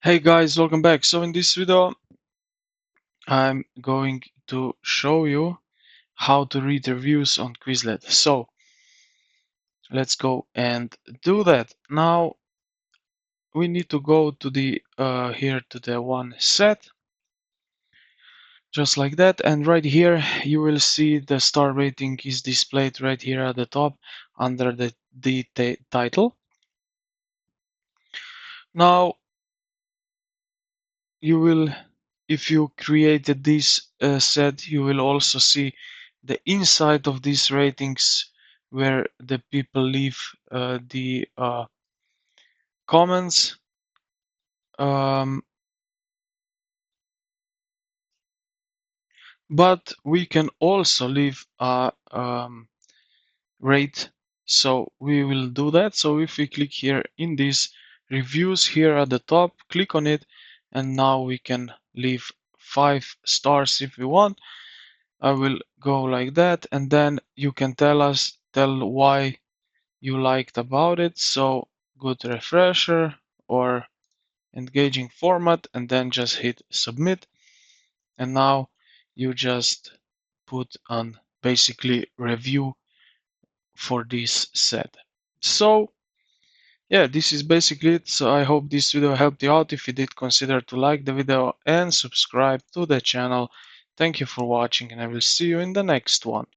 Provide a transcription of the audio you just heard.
Hey guys, welcome back. So in this video, I'm going to show you how to read reviews on Quizlet. So let's go and do that. Now we need to go to the here to the one set, just like that. And right here, you will see the star rating is displayed right here at the top under the title. Now you will, if you created this set, you will also see the inside of these ratings where the people leave the comments. um, but we can also leave a rate, so we will do that. So if we click here in this reviews here at the top, click on it, and now we can leave 5 stars if we want. I will go like that, and then you can tell why you liked about it. So good refresher or engaging format, and then just hit submit. And now you just put on basically review for this set. So yeah, this is basically it. So I hope this video helped you out. If you did, consider to like the video and subscribe to the channel. Thank you for watching, and I will see you in the next one.